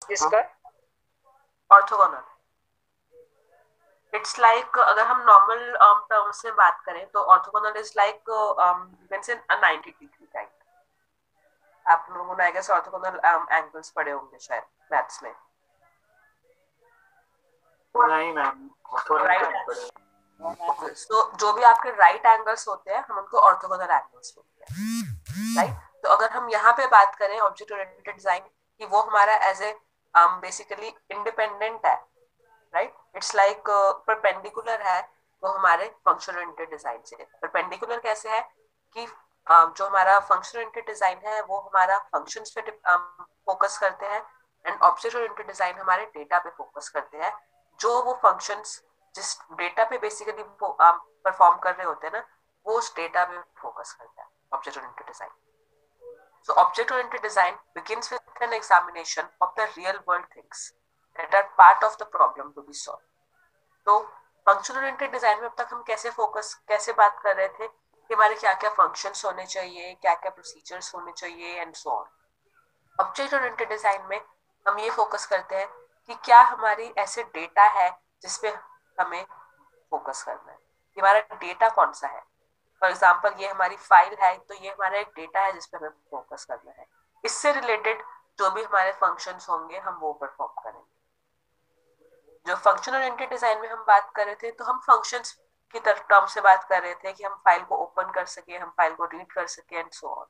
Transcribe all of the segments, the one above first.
जिसका orthogonal. It's like अगर हम नॉर्मल टर्म्स में बात करें तो orthogonal is like means in a 90 degree right. आप लोगों ने आई गेस ऑर्थोगोनल एंगल्स पढ़े होंगे शायद मैथ्स में। नहीं मैम, राइट। तो जो भी आपके राइट एंगल्स होते हैं हम उनको ऑर्थोगोनल एंगल्स बोलते हैं राइट। तो अगर हम यहाँ पे बात करें ऑब्जेक्ट ओरिएंटेड डिजाइन कि वो हमारा एज ए बेसिकली इंडिपेंडेंट है राइट। इट्स लाइक परपेंडिकुलर है वो हमारे फंक्शन ओरिएंटेड डिजाइन से। परपेंडिकुलर कैसे है कि जो हमारा फंक्शन ओरिएंटेड डिजाइन है वो हमारा फंक्शंस पे फोकस करते हैं एंड ऑब्जेक्ट ओरिएंटेड डिजाइन हमारे डेटा पे फोकस करते हैं। जो वो फंक्शंस जिस डेटा पे बेसिकली परफॉर्म कर रहे होते हैं ना वो उस डेटा पे फोकस करता है object oriented design. So object-oriented design begins with an examination of the real-world things that are part of the problem to be solved. तो फंक्शन ओरिएंटेड डिजाइन में अब तक हम कैसे बात कर रहे थे कि हमारे क्या क्या फंक्शंस होने चाहिए, क्या क्या प्रोसीजर्स होने चाहिए and so on. Object oriented design में हम ये फोकस करते हैं कि क्या हमारी ऐसे डेटा है जिसपे हमें फोकस करना है कि हमारा डेटा कौन सा है। फॉर एग्जाम्पल ये हमारी फाइल है तो ये हमारा एक डेटा है जिसपे हमें फोकस करना है। इससे रिलेटेड जो भी हमारे फंक्शंस होंगे हम वो परफॉर्म करेंगे। जो फंक्शन ओरिएंटेड डिजाइन में हम बात कर रहे थे तो हम फंक्शंस की टर्म से बात कर रहे थे कि हम फाइल को ओपन कर सके, हम फाइल को रीड कर सके एंड सो ऑन।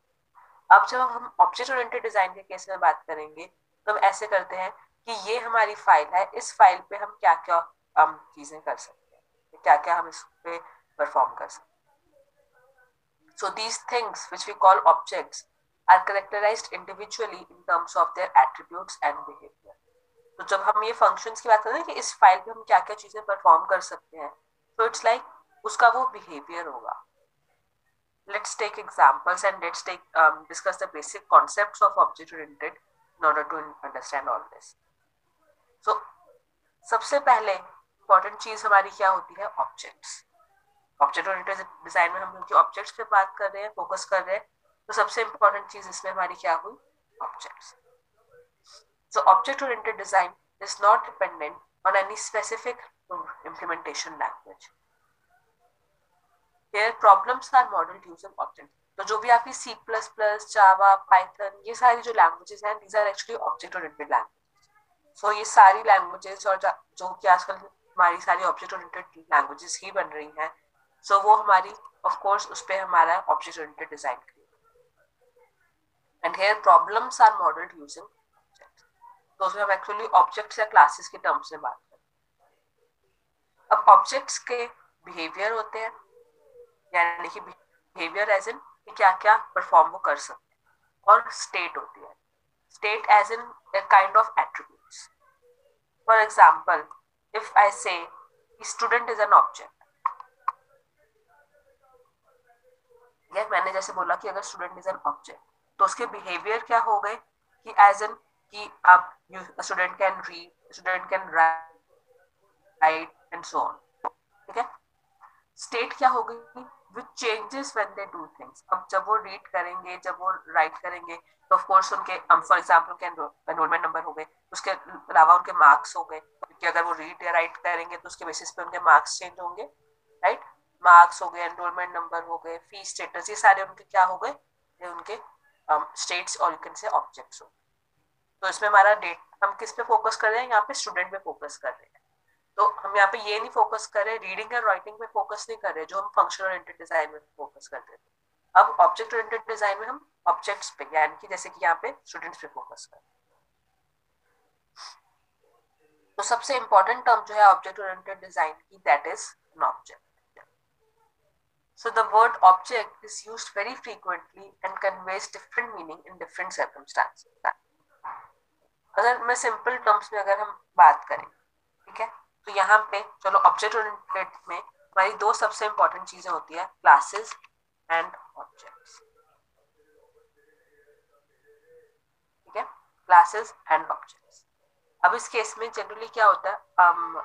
अब जब हम ऑब्जेक्ट ओरिएंटेड डिजाइन के केस में बात करेंगे तो हम ऐसे करते हैं कि ये हमारी फाइल है, इस फाइल पे हम क्या क्या हम चीजें कर सकते हैं, क्या क्या हम इस पे परफॉर्म कर सकते हैं। So these things which we call objects are characterized individually in terms of their attributes and behavior. तो जब हम ये फंक्शंस की बात करते हैं कि इस फाइल पे हम क्या क्या चीजें परफॉर्म कर सकते हैं तो इट्स लाइक उसका वो बिहेवियर होगा। Let's take examples and let's take discuss the basic concepts of object oriented in order to understand all this. So सबसे पहले इंपॉर्टेंट चीज हमारी क्या होती है, ऑब्जेक्ट्स। ऑब्जेक्ट ओरिएंटेड डिजाइन में हम क्योंकि ऑब्जेक्ट्स पे बात कर रहे हैं, फोकस कर रहे हैं, तो सबसे इंपॉर्टेंट चीज इसमें हमारी क्या हुई, objects. So object-oriented design is not dependent on any specific implementation language. Here problems are modeled using objects. तो जो भी आपकी C++, जावा, पाइथन ये सारी जो लैंग्वेजेस हैं these are actually object-oriented languages. So ये सारी लैंग्वेजेस और जो कि आजकल हमारी सारी object-oriented लैंग्वेजेस ही बन रही हैं, so वो हमारी of course उस पे हमारा object-oriented design and here problems are modeled using objects. तो उसमें हम एक्चुअली ऑब्जेक्ट्स या क्लासेस के टर्म्स में बात करें। अब ऑब्जेक्ट्स के बिहेवियर होते हैं, यानी कि बिहेवियर एज इन क्या क्या परफॉर्म वो कर सकते हैं, और स्टेट होती है, state as in a kind of attributes. For example if I say student is an object, ये मैंने जैसे बोला कि अगर स्टूडेंट इज एन ऑब्जेक्ट तो उसके बिहेवियर क्या हो गए कि एज एन कि आप student can read, student can write and so on. ठीक है। स्टेट क्या होगी, विच changes when they do things. अब जब वो रीड करेंगे, जब वो राइट करेंगे तो ऑफ कोर्स उनके फॉर एग्जांपल उनके एनरोलमेंट नंबर हो गए, उसके अलावा उनके मार्क्स हो गए, क्योंकि अगर वो रीड या राइट करेंगे तो उसके बेसिस पे उनके मार्क्स चेंज होंगे राइट। मार्क्स हो गए, एनरोलमेंट नंबर हो गए, फीस स्टेटस, ये सारे उनके क्या हो गए, ये उनके स्टेट्स और यू कैन से ऑब्जेक्ट्स हो। तो इसमें हमारा डेट हम किस पे फोकस कर रहे हैं, यहाँ पे स्टूडेंट पे फोकस कर रहे हैं। तो हम यहाँ पे ये नहीं फोकस कर रहे, रीडिंग एंड राइटिंग में फोकस नहीं कर रहे जो हम फंक्शनल ओरिएंटेड डिजाइन में फोकस करते थे। अब ऑब्जेक्ट ओरिएंटेड डिजाइन में हम ऑब्जेक्ट्स पे यानी कि जैसे कि यहाँ पे स्टूडेंट्स पे फोकस कर रहे हैं। तो सबसे इंपॉर्टेंट टर्म जो है ऑब्जेक्ट ओरिएंटेड डिजाइन की, that is an object. So the word object is used very frequently and conveys different meaning in different circumstances. अगर मैं सिंपल टर्म्स में अगर हम बात करें, ठीक है, तो यहाँ पे चलो ऑब्जेक्ट ओरिएंटेड में हमारी दो सबसे इंपॉर्टेंट चीजें होती है, क्लासेस एंड ऑब्जेक्ट्स। ठीक है, क्लासेस एंड ऑब्जेक्ट्स। अब इस केस में जनरली क्या होता है,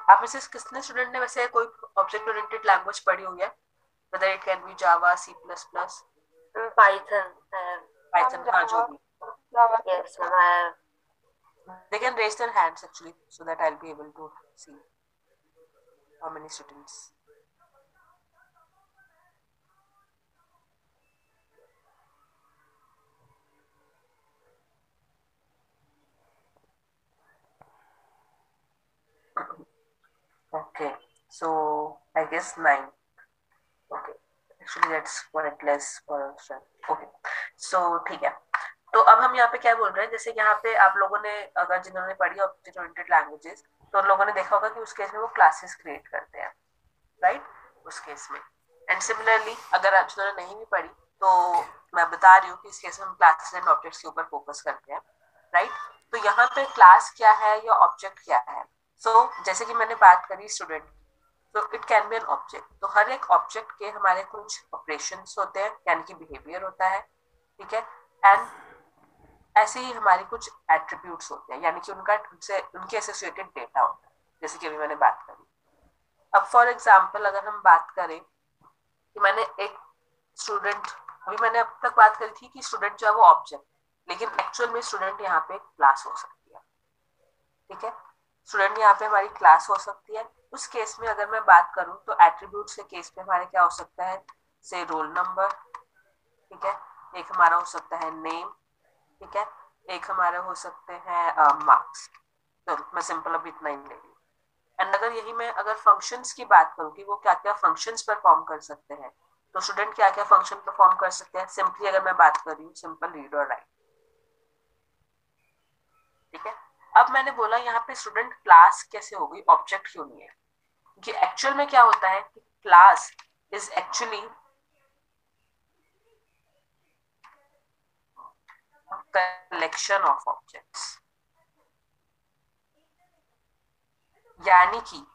आप में से कितने स्टूडेंट ने वैसे कोई ऑब्जेक्ट ओरिएंटेड लैंग्वेज पढ़ी हुई है, whether it can be java, c++, Python है। python, हाँ जो भी। Yes ma'am. They can raise their hands actually, so that I'll be able to see how many students. Okay, so I guess 9. Okay, actually that's quite less for us. Okay, so ठीक है. तो अब हम यहाँ पे क्या बोल रहे हैं, जैसे यहाँ पे आप लोगों ने, अगर जिन्होंने पढ़ी ऑब्जेक्ट ओरिएंटेड लैंग्वेजेस, तो उन लोगों ने देखा होगा कि उस केस में वो क्लासेस क्रिएट करते हैं, राइट, उस केस में. एंड सिमिलरली अगर आप जिन्होंने नहीं भी पढ़ी, तो मैं बता रही हूँ कि इस केस में हम क्लासेस एंड ऑब्जेक्ट्स के ऊपर फोकस करते हैं, राइट. तो यहाँ पे क्लास क्या है या ऑब्जेक्ट क्या है. सो जैसे कि मैंने बात करी स्टूडेंट, तो it can be an object. तो हर एक ऑब्जेक्ट के हमारे कुछ ऑपरेशंस होते हैं, यानी कि बिहेवियर होता है, ठीक है. एंड ऐसे ही हमारे कुछ एट्रीब्यूट्स होते हैं, यानी कि उनका उनसे उनके एसोसिएटेड डेटा होता है, जैसे कि अभी मैंने बात करी. अब फॉर एग्जाम्पल अगर हम बात करें कि मैंने एक स्टूडेंट, अभी मैंने अब तक बात करी थी कि स्टूडेंट जो है वो ऑब्जेक्ट, लेकिन एक्चुअल में स्टूडेंट यहाँ पे क्लास हो सकती है, ठीक है. स्टूडेंट यहाँ पे हमारी क्लास हो सकती है. उस केस में अगर मैं बात करूं तो एट्रीब्यूट्स के केस में हमारे क्या हो सकता है, से रोल नंबर, ठीक है. एक हमारा हो सकता है नेम, ठीक है. एक हमारे हो सकते हैं मार्क्स. तो मैं सिंपल अभी इतना ही ले रही हूँ. एंड अगर यही मैं अगर फंक्शंस की बात करूँ कि वो क्या क्या फंक्शंस परफॉर्म कर सकते हैं, तो स्टूडेंट क्या क्या फंक्शन परफॉर्म कर सकते हैं. सिंपली अगर मैं बात कर रही हूँ, सिंपल रीड और राइट, ठीक है. अब मैंने बोला यहाँ पे स्टूडेंट क्लास कैसे हो गई, ऑब्जेक्ट क्यों नहीं है, क्योंकि एक्चुअल में क्या होता है कि class is actually collection of objects. यानी कि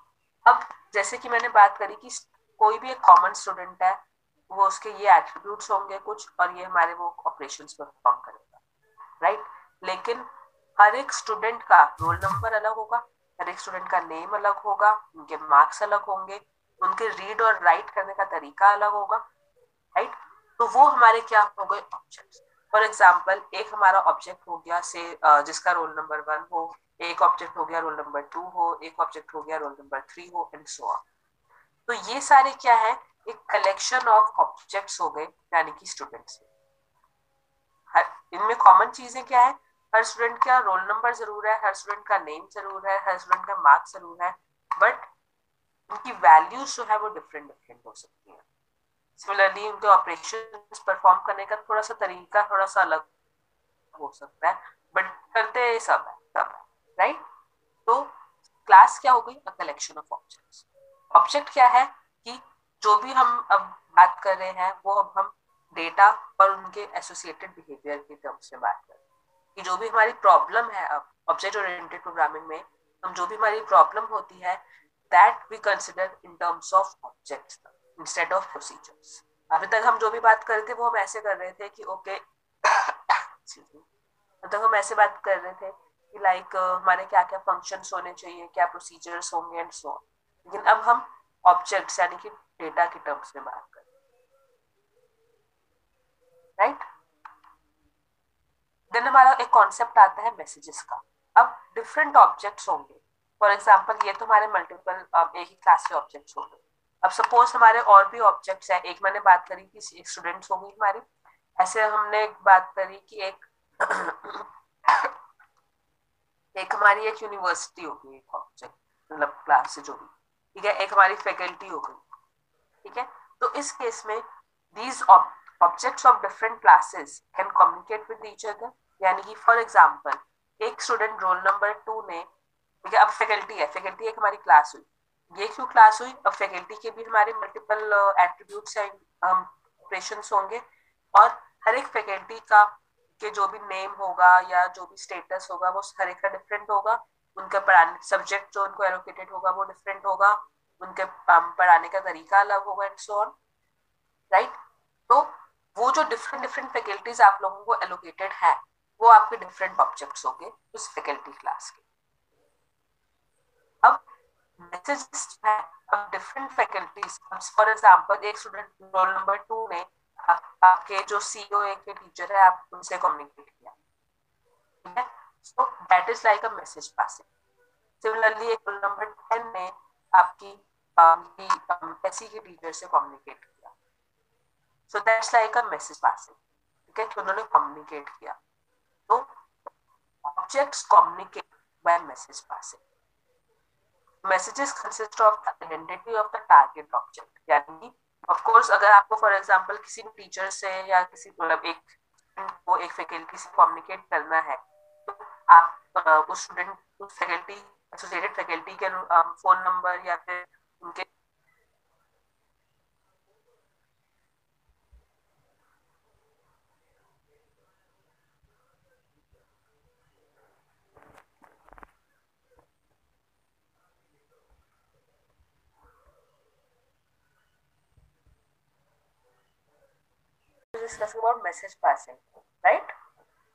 अब जैसे कि मैंने बात करी कि कोई भी एक कॉमन स्टूडेंट है, वो उसके ये एट्रीब्यूट्स होंगे कुछ, और ये हमारे वो ऑपरेशंस परफॉर्म करेगा, राइट. लेकिन हर एक स्टूडेंट का रोल नंबर अलग होगा, हर एक स्टूडेंट का नेम अलग होगा, उनके मार्क्स अलग होंगे, उनके रीड और राइट करने का तरीका अलग होगा, राइट. तो वो हमारे क्या हो गए, ऑब्जेक्ट्स. फॉर एग्जाम्पल एक हमारा ऑब्जेक्ट हो गया से जिसका रोल नंबर 1 हो, एक ऑब्जेक्ट हो गया रोल नंबर 2 हो, एक ऑब्जेक्ट हो गया रोल नंबर 3 हो, एंड सो ऑन. तो ये सारे क्या है, एक कलेक्शन ऑफ ऑब्जेक्ट्स हो गए, यानी कि स्टूडेंट्स. हर इनमें कॉमन चीजें क्या है, हर स्टूडेंट का रोल नंबर जरूर है, हर स्टूडेंट का नेम जरूर है, हर स्टूडेंट का मार्क्स जरूर है, बट उनकी वैल्यूज जो है वो डिफरेंट डिफरेंट हो सकती है. सिमिलरली उनके ऑपरेशन परफॉर्म करने का थोड़ा सा तरीका थोड़ा सा अलग हो सकता है, बट करते सब है, सब है, राइट. तो क्लास क्या हो गई, अ कलेक्शन ऑफ ऑब्जेक्ट्स. ऑब्जेक्ट क्या है कि जो भी हम अब बात कर रहे हैं वो अब हम डेटा और उनके एसोसिएटेड बिहेवियर के टर्म्स में बात कर रहे हैं, कि जो भी हमारी प्रॉब्लम है अब ऑब्जेक्ट ओरिएंटेड प्रोग्रामिंग में, हम जो भी हमारी प्रॉब्लम होती है, that we consider in terms of objects instead of procedures. अभी तक हम जो भी बात कर रहे थे वो हम ऐसे कर रहे थे कि ओके मतलब हम ऐसे बात कर रहे थे कि लाइक हमारे क्या क्या फंक्शंस होने चाहिए, क्या प्रोसीजर्स होंगे, एंड सो ऑन. लेकिन अब हम ऑब्जेक्ट्स यानी कि डेटा के टर्म्स में बात करें, राइट. देन हमारा एक कॉन्सेप्ट आता है मैसेजेस का. अब डिफरेंट ऑब्जेक्ट्स होंगे. फॉर एग्जाम्पल ये तो हमारे मल्टीपल एक ही क्लास के ऑब्जेक्ट्स होंगे. अब सपोज हमारे और भी ऑब्जेक्ट्स हैं, एक मैंने बात करी कि स्टूडेंट्स होंगी हमारी, ऐसे हमने बात करी कि एक एक हमारी एक यूनिवर्सिटी होगी, एक ऑब्जेक्ट मतलब क्लास से जो भी, ठीक है. एक हमारी फैकल्टी हो गई, ठीक है. तो इस केस में these objects of different classes can communicate with each other. यानी कि फॉर एग्जांपल एक स्टूडेंट रोल नंबर 2 ने, ठीक है, अब फैकल्टी है, फैकल्टी एक हमारी क्लास हुई. ये क्यों क्लास हुई, अब फैकल्टी के भी हमारे मल्टीपल एट्रीब्यूट्स एंड ऑपरेशंस होंगे, और हर एक फैकल्टी का के जो भी नेम होगा या जो भी स्टेटस होगा वो हर एक का डिफरेंट होगा. उनका पढ़ाने सब्जेक्ट जो उनको एलोकेटेड होगा वो डिफरेंट होगा, उनके पढ़ाने का तरीका अलग होगा, एंड सो ऑन, राइट. तो वो जो डिफरेंट डिफरेंट फैकल्टीज आप लोगों को एलोकेटेड है, वो आपके डिफरेंट ऑब्जेक्ट्स होंगे उस फैकल्टी क्लास के. अब मैसेजेस है, अब डिफरेंट फैकल्टीज, फॉर एग्जांपल एक स्टूडेंट रोल नंबर 2 ने आपके जो सीईओ के टीचर है आप उनसे कम्युनिकेट किया, ठीक है. So that is like a message passing. Similarly, एक roll number 10 ने आपकी एससी के टीचर से कम्युनिकेट किया. So that's like a message passing. ठीक है, कि उन्होंने कम्युनिकेट किया. तो objects communicate by message passing. Messages consist of the identity of the target object. यानी of course अगर आपको for example किसी भी टीचर से या किसी मतलब एक को एक फैकल्टी से कम्युनिकेट करना है, तो आप उस स्टूडेंट उस फैकल्टी एसोसिएटेड फैकल्टी के फोन नंबर या फिर उनके discussing about message passing, right.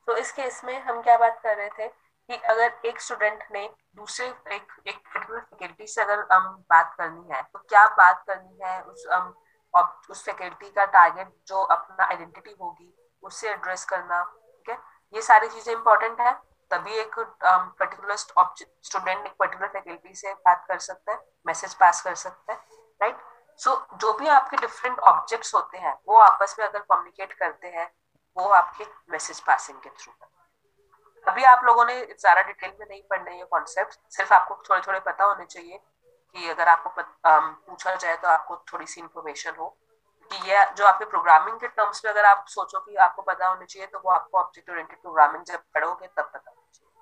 तो इस केस में हम क्या बात कर रहे थे कि अगर एक स्टूडेंट ने दूसरे एक पर्टिकुलर फैकल्टी से अगर हम बात करनी है, तो क्या बात करनी है उस फैकल्टी का टारगेट जो अपना आइडेंटिटी होगी उससे एड्रेस करना. ठीक है, ये सारी चीजें इंपॉर्टेंट है. तभी एक पर्टिकुलर स्टूडेंट एक पर्टिकुलर फैकल्टी से बात कर सकता है, मैसेज पास कर सकता है, राइट. सो जो भी आपके डिफरेंट ऑब्जेक्ट्स होते हैं वो आपस में अगर कम्युनिकेट करते हैं वो आपके मैसेज पासिंग के थ्रू. अभी आप लोगों ने ज्यादा डिटेल में नहीं पढ़ने ये कॉन्सेप्ट, सिर्फ आपको थोड़े थोड़े पता होने चाहिए कि अगर आपको पूछा जाए तो आपको थोड़ी सी इंफॉर्मेशन हो कि ये जो आपके प्रोग्रामिंग के टर्म्स में अगर आप सोचो कि आपको पता होने चाहिए, तो वो आपको ऑब्जेक्ट ओरिएंटेड प्रोग्रामिंग जब पढ़ोगे तब पता होना चाहिए.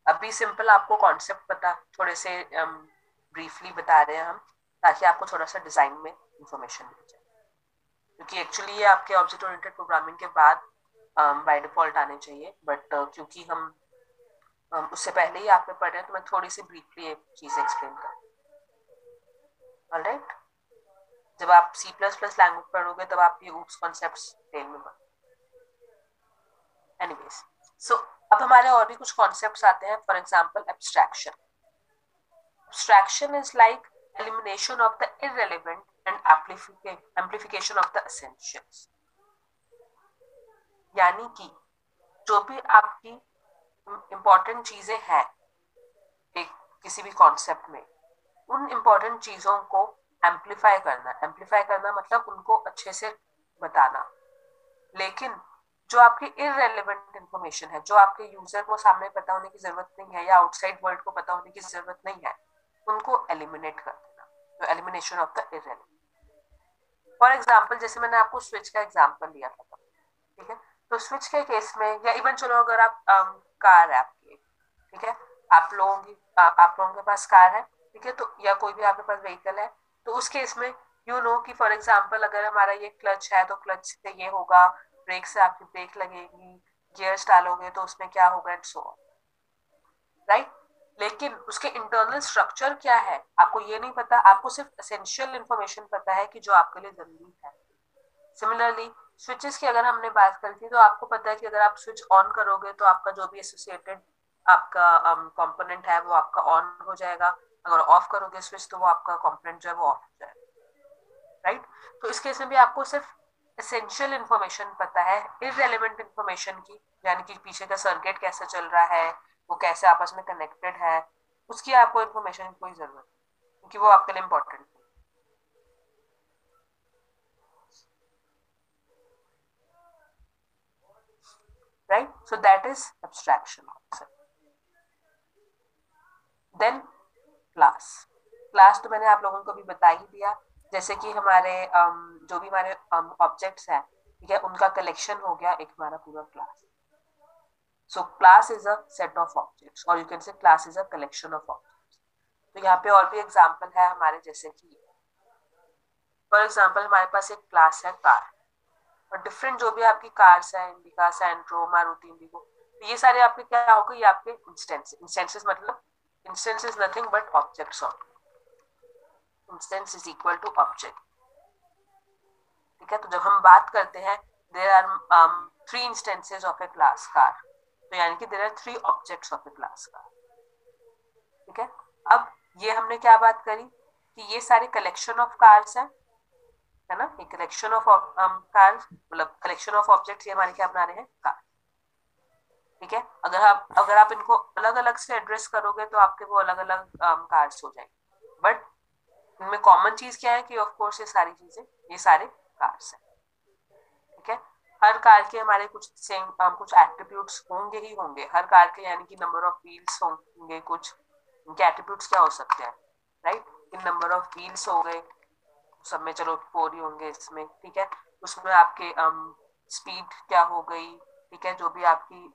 अभी सिंपल आपको कॉन्सेप्ट पता थोड़े से ब्रीफली बता रहे हैं हम, ताकि आपको थोड़ा सा डिजाइन में इंफॉर्मेशन मिल जाए, क्योंकि एक्चुअली ये आपके ऑब्जेक्ट ओरिएंटेड प्रोग्रामिंग के बाद बाय डिफॉल्ट आने चाहिए, बट क्योंकि हम उससे पहले ही आपने पढ़े तो मैं थोड़ी सी ब्रीफली ये चीजें एक्सप्लेन करूँ. ऑलराइट, जब आप C++ लैंग्वेज पढ़ोगे तब आप ये ऊप्स कॉन्सेप्ट्स डिटेल में पढ़ोगे. एनीवेज, सो अब हमारे और भी कुछ कॉन्सेप्ट्स आते हैं. For example abstraction. Abstraction is like elimination of the irrelevant and amplification of the essentials. यानी कि जो भी आपकी इंपॉर्टेंट चीजें हैं एक किसी भी कॉन्सेप्ट में, उन इंपॉर्टेंट चीजों को एम्पलीफाई करना मतलब उनको अच्छे से बताना. लेकिन जो आपकी इररेलेवेंट इंफॉर्मेशन है, जो आपके यूजर को सामने पता होने की जरूरत नहीं है या आउटसाइड वर्ल्ड को पता होने की जरूरत नहीं है, उनको एलिमिनेट कर देना. तो elimination of the irrelevant. For example जैसे मैंने आपको स्विच का एग्जांपल लिया था, ठीक है. तो स्विच के केस में या इवन चलो अगर आप कार है आपकी, ठीक है, आप लोगों के पास कार है, ठीक है, तो या कोई भी आपके पास व्हीकल है, तो उस केस में यू नो कि फॉर एग्जांपल अगर हमारा ये क्लच है तो क्लच से ये होगा, ब्रेक से आपकी ब्रेक लगेगी, गियर्स डालोगे तो उसमें क्या होगा एंड सो ऑन, राइट. लेकिन उसके इंटरनल स्ट्रक्चर क्या है आपको ये नहीं पता, आपको सिर्फ एसेंशियल इंफॉर्मेशन पता है कि जो आपके लिए जरूरी है. सिमिलरली स्विचेस की अगर हमने बात करी थी, तो आपको पता है कि अगर आप स्विच ऑन करोगे तो आपका जो भी एसोसिएटेड आपका कंपोनेंट है वो आपका ऑन हो जाएगा, अगर ऑफ करोगे स्विच तो वो आपका कंपोनेंट जो है वो ऑफ हो जाएगा, राइट. तो इस केस में भी आपको सिर्फ एसेंशियल इंफॉर्मेशन पता है, इररेलेवेंट इंफॉर्मेशन की, यानी कि पीछे का सर्किट कैसे चल रहा है, वो कैसे आपस में कनेक्टेड है, उसकी आपको इंफॉर्मेशन की कोई जरूरत नहीं, क्योंकि वो आपके लिए इंपॉर्टेंट है, right. So that is abstraction concept. Then class तो मैंने आप लोगों को भी बता ही दिया. जैसे कि हमारे जो भी हमारे ऑब्जेक्ट्स हैं, ठीक है, उनका कलेक्शन हो गया एक हमारा पूरा class. So class is a set of objects और you can say class is a collection of objects. तो यहाँ पे और भी एग्जांपल है हमारे, जैसे कि फॉर एग्जांपल हमारे पास एक क्लास है कार, और डिफरेंट जो भी आपकी कार्स है, इंडिका, सैंट्रो, मारुति इंडिगो, तो ये सारे आपके क्या होगा, ये आपके इंस्टेंसेस मतलब instance is nothing but objects of instance is equal to object. ठीक है, तो जब हम बात करते हैं there are 3 instances of a class car, तो यानी कि there are 3 objects of a class car. ठीक है, अब ये हमने क्या बात करी कि ये सारे कलेक्शन ऑफ कार्स है ना, ये कलेक्शन ऑफ कार्स मतलब कलेक्शन ऑफ ऑब्जेक्ट्स, ये हमारे क्या बना रहे हैं कार. ठीक है। अगर आप इनको अलग अलग से एड्रेस करोगे तो आपके वो अलग अलग कार्ड्स हो जाएंगे, बट इनमें कॉमन चीज क्या है कि ऑफ कोर्स ये सारी चीजें, ये सारे कार्ड्स हैं। ठीक है। हर कार के हमारे कुछ सेम कुछ एट्रीब्यूट्स होंगे ही होंगे हर कार के, यानी कि नंबर ऑफ व्हील्स होंगे कुछ, इनके एट्रीब्यूट्स क्या हो सकते हैं, right. In number of wheels हो गए, सब में चलो 4 ही होंगे इसमें, ठीक है। उसमें आपके स्पीड क्या हो गई, ठीक है, जो भी आपकी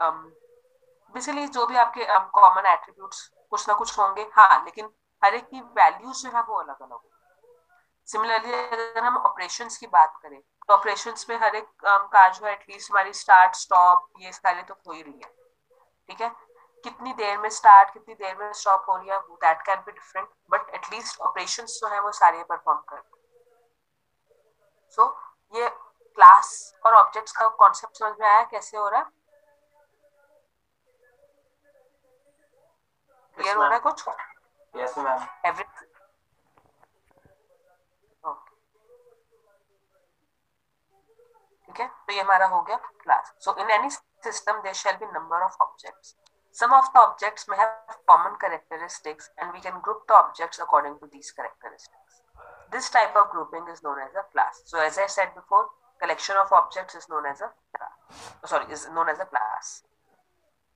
बेसिकली जो भी आपके कॉमन एट्रीब्यूट्स कुछ ना कुछ होंगे, हाँ, लेकिन हर एक की वैल्यूज जो है वो अलग अलग होगी। सिमिलरली अगर हम ऑपरेशंस की बात करें तो ऑपरेशंस में हर एक कार जो है एटलीस्ट हमारी स्टार्ट स्टॉप ये सारे तो हो ही रही है, ठीक है। कितनी देर में स्टार्ट कितनी देर में स्टॉप हो रही है that can be different, but at least operations जो है वो सारे परफॉर्म करते हैं। सो ये क्लास और ऑब्जेक्ट्स का कॉन्सेप्ट समझ में आया कैसे हो रहा है, क्लियर हो रहा है कुछ? Yes ma'am. एवरी ठीक है, तो ये हमारा हो गया class. So in any system there shall be number of objects, some of the objects may have common characteristics and we can group the objects according to these characteristics. This type of grouping is known as a class. So as I said before, collection of objects is known as a class. Is known as a class.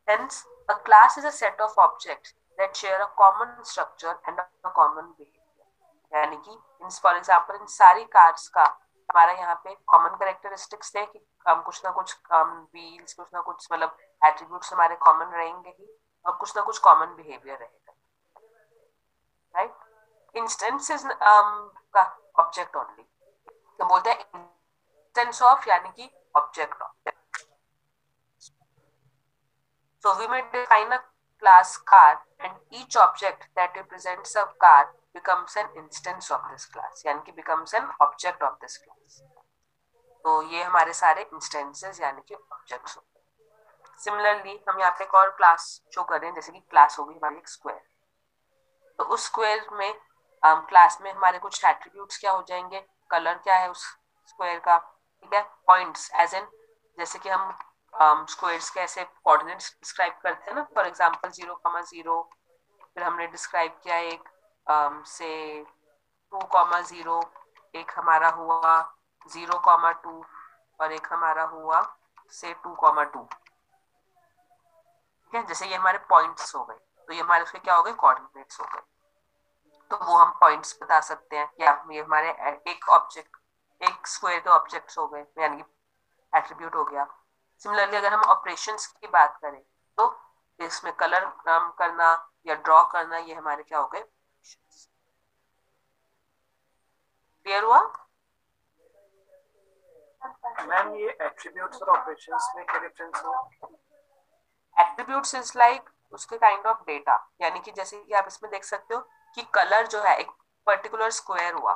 Hence a class is a set of objects that share a common structure and a common behavior. यानी कि for example in सारी cars का हमारा यहाँ पे common characteristics थे कि हम कुछ ना कुछ व्हील्स कुछ ना कुछ मतलब एट्रीब्यूट्स हमारे कॉमन रहेंगे ही, और कुछ ना कुछ कॉमन बिहेवियर रहेगा, राइट। इंस्टेंसेस का ऑब्जेक्ट ओनली, तो बोलते हैं इंस्टेंस ऑफ यानी कि object of. So we may define a class car and each object that represents a car becomes an instance of this class, यानी कि becomes an object of this class. तो ये हमारे सारे इंस्टेंसेस यानी कि ऑब्जेक्ट्स होते हैं। सिमिलरली हम यहाँ पे एक और क्लास शो कर रहे हैं, जैसे कि क्लास होगी हमारी एक स्क्वायर। तो उस स्क्वायर में क्लास में हमारे कुछ एट्रीब्यूट्स क्या हो जाएंगे, कलर क्या है उस स्क्वायर का, ठीक है, पॉइंट्स एज एन, जैसे कि हम स्क्वायर्स के ऐसे कोऑर्डिनेट्स डिस्क्राइब करते हैं ना, फॉर एग्जांपल 0,0, फिर हमने डिस्क्राइब किया एक से 2,0, एक हमारा हुआ 0,2 और एक हमारा हुआ से 2,2, ठीक है। जैसे ये हमारे पॉइंट्स हो गए, तो ये हमारे उसके क्या हो गए, कोऑर्डिनेट्स हो गए। तो वो हम पॉइंट्स बता सकते हैं, या ये हमारे एक ऑब्जेक्ट, एक स्क्वायर के ऑब्जेक्ट्स हो गए, यानी कि एट्रीब्यूट हो गया। सिमिलरली अगर हम ऑपरेशंस की बात करें तो इसमें कलर करना या ड्रॉ करना ये हमारे क्या हो गए, क्लियर हुआ? मैम ये एट्रीब्यूट्स और ऑपरेशंस में क्या डिफरेंस है? एट्रीब्यूट्स इज लाइक उसके काइंड ऑफ डेटा, यानी कि जैसे कि आप इसमें देख सकते हो कि कलर जो है एक पर्टिकुलर स्क्वायर हुआ,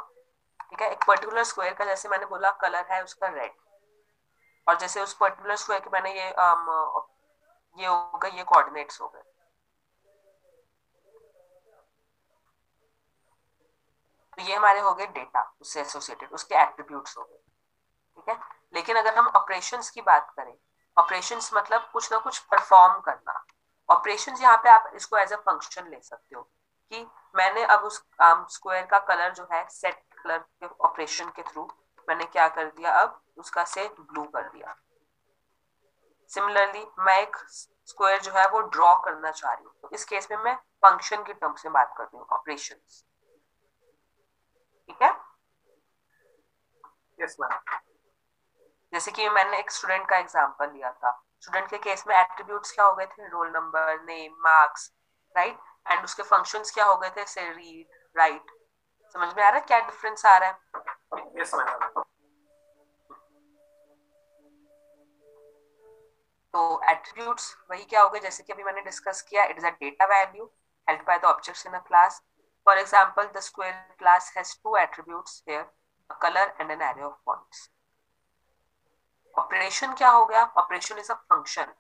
ठीक है, एक पर्टिकुलर स्क्वायर का जैसे मैंने बोला कलर है उसका रेड, और जैसे उस पर्टिकुलर स्क्वायर के मैंने ये हो गए, ये कोऑर्डिनेट्स हो गए। तो ये हमारे हो गए डेटा उससे एसोसिएटेड, उसके एट्रीब्यूट्स हो गए, ठीक है। लेकिन अगर हम ऑपरेशंस की बात करें, ऑपरेशंस मतलब कुछ ना कुछ परफॉर्म करना। ऑपरेशंस यहाँ पे आप इसको एज अ फंक्शन ले सकते हो कि मैंने अब उस स्क्वायर का कलर जो है सेट कलर के ऑपरेशन के थ्रू मैंने क्या कर दिया, अब उसका से ब्लू कर दिया। सिमिलरली मैं एक स्क्वायर जो है वो ड्रॉ करना चाह रही हूँ, तो इस केस में मैं फंक्शन की टर्म्स में बात करती हूँ, ऑपरेशंस, ठीक है। Yes ma'am. जैसे कि मैंने एक स्टूडेंट का एग्जांपल लिया था, स्टूडेंट के केस में एट्रीब्यूट्स क्या हो गए थे, roll number, name, marks, right, and उसके फंक्शंस क्या हो गए थे, से रीड, राइट। समझ में आ रहा है क्या डिफरेंस आ रहा है? Yes ma'am. तो एट्रीब्यूट्स वही क्या हो गए, जैसे कि अभी मैंने डिस्कस किया, it is a data value held by the objects in a class. For example the square class has two attributes here, a colour and an array of points. Operation क्या हो गया, operation is a function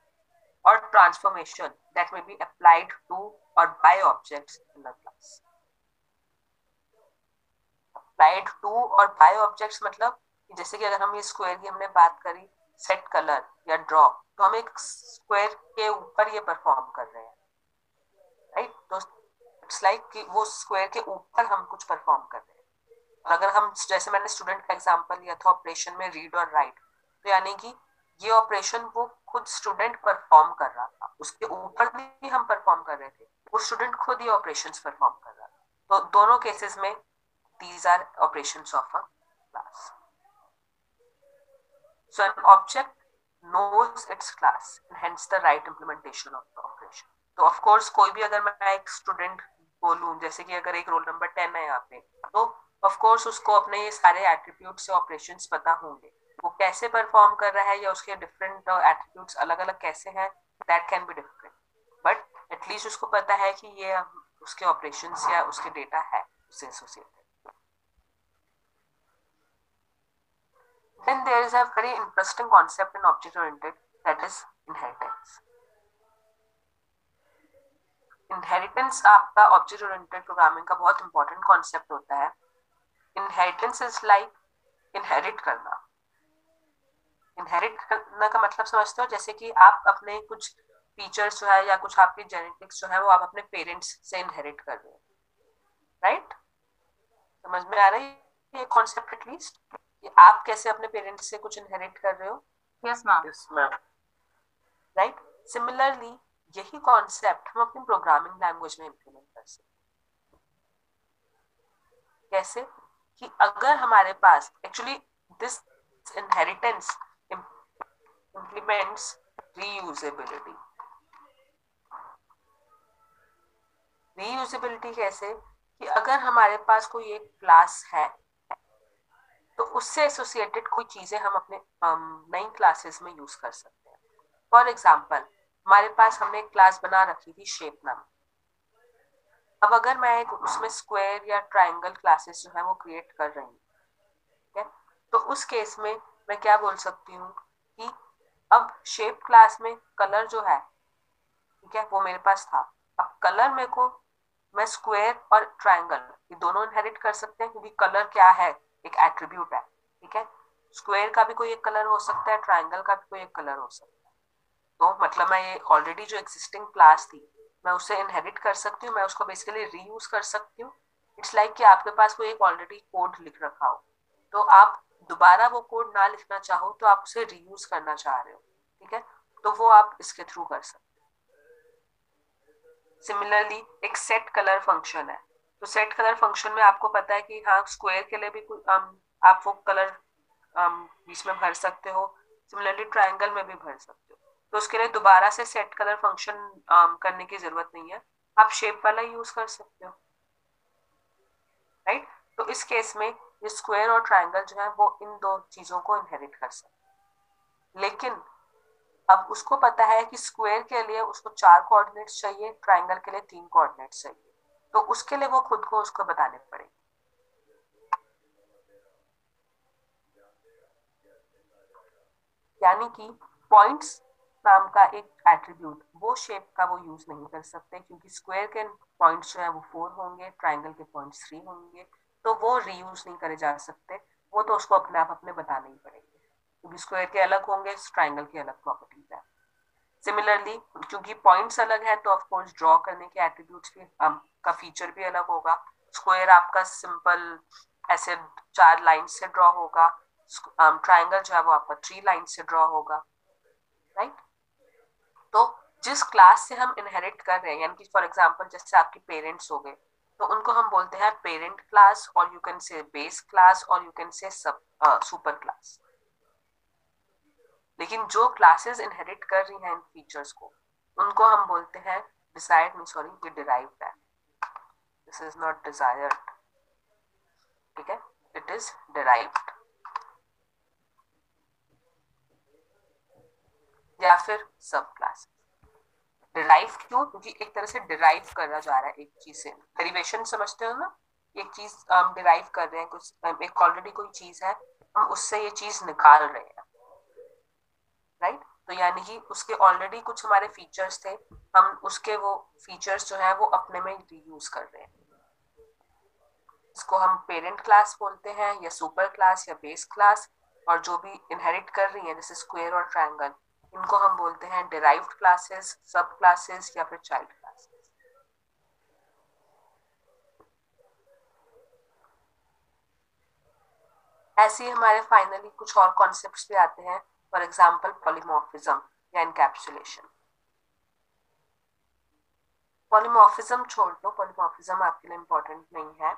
or transformation that may be applied to or by objects in the class. Applied to और by objects मतलब जैसे कि अगर हम ये स्क्वायर की हमने बात करी, सेट कलर या ड्रॉ, तो हम एक स्क्वायर के ऊपर ये परफॉर्म कर रहे हैं, राइट। तो इट्स लाइक कि वो स्क्वायर के ऊपर हम कुछ परफॉर्म कर रहे हैं। और अगर हम, जैसे मैंने स्टूडेंट का एग्जांपल लिया था ऑपरेशन में रीड और राइट, तो यानी कि ये ऑपरेशन वो खुद स्टूडेंट परफॉर्म कर रहा था, उसके ऊपर भी हम परफॉर्म कर रहे थे, वो स्टूडेंट खुद ये ऑपरेशंस परफॉर्म कर रहा था। तो दोनों केसेस में these are operations of a class. So an object knows its class and hence the right implementation of the operation. तो of course कोई भी, अगर मैं एक स्टूडेंट बोलूं, जैसे कि अगर एक रोल नंबर 10 है यहाँ पे, तो of course उसको अपने ये सारे एट्रीब्यूट से ऑपरेशंस पता होंगे, वो कैसे परफॉर्म कर रहा है या उसके डिफरेंट एट्रीब्यूट्स अलग अलग कैसे हैं, that can be different, but at least उसको पता है कि ये उसके ऑपरेशंस या उसके डेटा है उससे associated. Then there is a very interesting concept in object-oriented, that is inheritance. Inheritance आपका object-oriented programming का बहुत important concept होता है. Inheritance is like inherit करना. Inherit करना का मतलब समझते हो, जैसे कि आप अपने कुछ फीचर्स जो है या कुछ आपकी जेनेटिक्स जो है वो आप अपने पेरेंट्स से इनहेरिट कर रहे हो, राइट? समझ में आ रहा है ये कॉन्सेप्ट एटलीस्ट? आप कैसे अपने पेरेंट्स से कुछ इनहेरिट कर रहे हो? Yes ma'am. Yes ma'am. Right. Similarly यही कॉन्सेप्ट हम अपनी प्रोग्रामिंग लैंग्वेज में इम्प्लीमेंट कर सकते हैं। कैसे? कि अगर हमारे पास actually this inheritance implements reusability. reusability कैसे? कि अगर हमारे पास कोई एक क्लास है तो उससे एसोसिएटेड कोई चीजें हम अपने नई क्लासेस में यूज कर सकते हैं। फॉर एग्जाम्पल, हमारे पास हमने एक क्लास बना रखी थी शेप नाम। अब अगर मैं एक उसमें स्क्वायर या ट्राइंगल क्लासेस जो है वो क्रिएट कर रही हूँ, ठीक है, तो उस केस में मैं क्या बोल सकती हूँ कि अब शेप क्लास में कलर जो है, ठीक है, वो मेरे पास था। अब कलर मेरे को, मैं स्क्वायर और ट्राइंगल ये दोनों इनहेरिट कर सकते हैं, क्योंकि कलर क्या है, एक एट्रीब्यूट है, ठीक है। स्क्वायर का भी कोई एक कलर हो सकता है, ट्राइंगल का भी कोई एक कलर हो सकता है। तो मतलब मैं ये ऑलरेडी जो एग्जिस्टिंग क्लास थी मैं उसे इनहेरिट कर सकती हूँ, मैं उसको बेसिकली रीयूज कर सकती हूँ। इट्स लाइक कि आपके पास कोई एक ऑलरेडी कोड लिख रखा हो, तो आप दोबारा वो कोड ना लिखना चाहो तो आप उसे रीयूज करना चाह रहे हो, ठीक है, तो वो आप इसके थ्रू कर सकते हो। सिमिलरली एक सेट कलर फंक्शन है, तो सेट कलर फंक्शन में आपको पता है कि हाँ स्क्वायर के लिए भी आप वो कलर बीच में भर सकते हो, सिमिलरली ट्राइंगल में भी भर सकते हो। तो उसके लिए दोबारा से सेट कलर फंक्शन करने की जरूरत नहीं है, आप शेप वाला यूज कर सकते हो, राइट। तो इस केस में ये स्क्वायर और ट्राइंगल जो है वो इन दो चीजों को इनहेरिट कर सकते हैं। लेकिन अब उसको पता है कि स्क्वायर के लिए उसको 4 कोऑर्डिनेट्स चाहिए, ट्राइंगल के लिए 3 कोऑर्डिनेट्स चाहिए, तो उसके लिए वो खुद को उसको बताने पड़ेगी। यानी कि पॉइंट्स नाम का एक एट्रीब्यूट वो शेप का वो यूज नहीं कर सकते, क्योंकि स्क्वायर के पॉइंट्स जो है वो 4 होंगे, ट्राइंगल के पॉइंट्स 3 होंगे, तो वो रीयूज नहीं करे जा सकते, वो तो उसको अपने आप अपने बताने ही पड़ेंगे, क्योंकि स्क्वायर के अलग होंगे, ट्राइंगल के अलग प्रॉपर्टीज है। सिमिलरली क्योंकि पॉइंट्स अलग है तो ऑफकोर्स ड्रॉ करने के एट्रीब्यूट्स भी का फीचर भी अलग होगा। स्क्वायर आपका सिंपल ऐसे 4 लाइन से ड्रॉ होगा, ट्राइंगल जो है वो आपका 3 लाइन से ड्रॉ होगा, राइट। तो जिस क्लास से हम इनहेरिट कर रहे हैं, यानी कि फॉर एग्जांपल जैसे आपके पेरेंट्स हो गए, तो उनको हम बोलते हैं पेरेंट क्लास, और यू कैन से बेस क्लास, और यू कैन से सब सुपर क्लास। लेकिन जो क्लासेस इनहेरिट कर रही हैं इन फीचर्स को, उनको हम बोलते हैं डिजायर्ड, नहीं सॉरी ये डिराइव्ड है, दिस इज नॉट डिजायर्ड, ठीक है, इट इज डिराइव्ड या फिर सब क्लासेस। डिराइव क्यों? क्योंकि एक तरह से डिराइव करा जा रहा है एक चीज से, डेरिवेशन समझते हो ना, एक चीज हम डिराइव कर रहे हैं, कुछ एक ऑलरेडी कोई चीज है, हम उससे ये चीज निकाल रहे हैं, राइट। तो यानी कि उसके ऑलरेडी कुछ हमारे फीचर्स थे, हम उसके वो फीचर्स जो है वो अपने में रीयूज कर रहे हैं। इसको हम पेरेंट क्लास बोलते हैं, या सुपर क्लास, या बेस क्लास। और जो भी इनहेरिट कर रही है जैसे स्क्वायर और ट्रायंगल, इनको हम बोलते हैं डिराइव्ड क्लासेस, सब क्लासेस या फिर चाइल्ड क्लासेस। ऐसे ही हमारे फाइनली कुछ और कॉन्सेप्ट्स भी आते हैं, फॉर एग्जांपल पॉलीमॉर्फिज्म या इनकैप्सुलेशन। पॉलीमॉर्फिज्म छोड़ दो, पॉलीमॉर्फिज्म आपके लिए इंपॉर्टेंट नहीं है।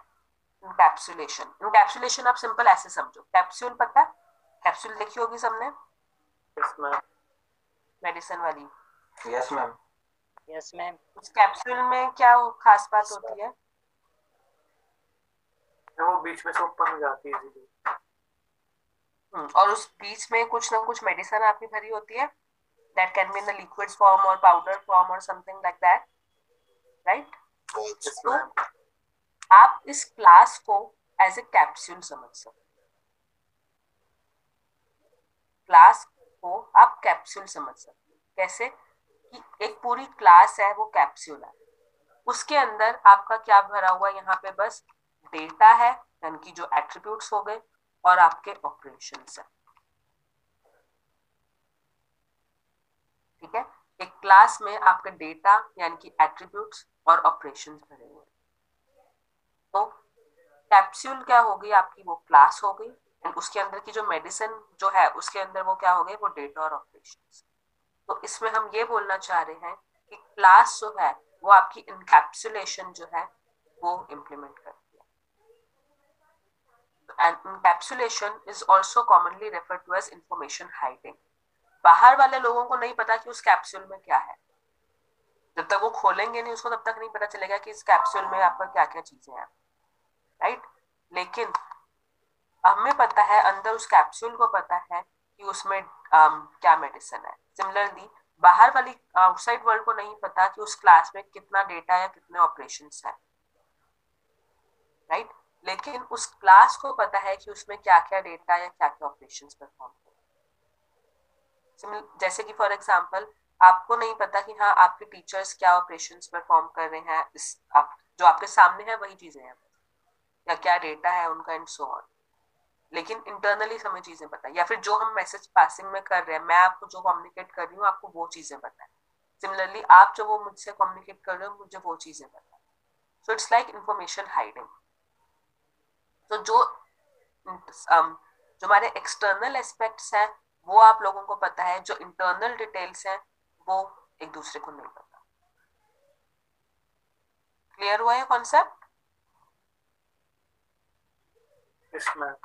इनकैप्सुलेशन, इनकैप्सुलेशन आप सिंपल ऐसे समझो, कैप्सूल पता है, कैप्सूल देखी होगी सबने, यस मैम। मेडिसिन वाली। Yes ma'am. Yes ma'am. उस कैप्सूल में क्या खास बात होती है? वो बीच में से ऊपर हो जाती है इजीली। और उस बीच में कुछ ना कुछ मेडिसिन आपकी भरी होती है, that can be in the liquid form or powder form or something like that, right? Yes तो मैम। आप इस क्लास को एज ए कैप्सूल समझ सकते, क्लास को आप कैप्सूल समझ सकते। कैसे कि एक पूरी क्लास है वो कैप्सूल है, उसके अंदर आपका क्या भरा हुआ है, यहाँ पे बस डेटा है यानी कि जो एट्रीब्यूट्स हो गए और आपके ऑपरेशंस है। ठीक है, एक क्लास में आपके डेटा यानी कि एट्रीब्यूट्स और ऑपरेशंस भरे हुए हैं। तो कैप्सूल क्या होगी, आपकी वो क्लास हो गई, और उसके अंदर की जो मेडिसिन जो है उसके अंदर वो क्या हो गए, वो डेटा और ऑपरेशंस। तो इसमें हम ये बोलना चाह रहे हैं कि क्लास जो है वो आपकी इनकैप्सुलेशन जो है वो इम्प्लीमेंट करती है। And encapsulation is also commonly referred to as information hiding. बाहर वाले लोगों को नहीं पता कि उस कैप्सूल में क्या है, जब तक वो खोलेंगे नहीं उसको तब तक नहीं पता चलेगा कि इस कैप्सूल में आपका क्या क्या चीजें हैं, राइट। लेकिन हमें पता है, अंदर उस कैप्सूल को पता है कि उसमें क्या मेडिसिन है। सिमिलरली बाहर वाली आउटसाइड वर्ल्ड को नहीं पता कि उस क्लास में कितना डेटा या कितने ऑपरेशंस है, राइट। लेकिन उस क्लास को पता है कि उसमें क्या क्या डेटा या क्या क्या ऑपरेशंस परफॉर्म हो। जैसे कि फॉर एग्जांपल आपको नहीं पता कि हाँ आपके टीचर्स क्या ऑपरेशंस परफॉर्म कर रहे हैं, जो आपके सामने है वही चीजें हैं, या क्या डेटा है उनका एंड सो ऑन। लेकिन इंटरनली हमें चीजें पता है, या फिर जो हम मैसेज पासिंग में कर रहे हैं, मैं आपको जो कम्युनिकेट कर रही हूँ आपको वो चीजें पता है। सिमिलरली आप जो वो मुझसे कम्युनिकेट कर रहे हो मुझे वो चीजें पता है। So it's like information hiding. तो जो हमारे एक्सटर्नल एस्पेक्ट्स हैं वो आप लोगों को पता है, जो इंटरनल डिटेल्स हैं वो एक दूसरे को नहीं पता। क्लियर हुआ है कॉन्सेप्ट? Yes ma'am.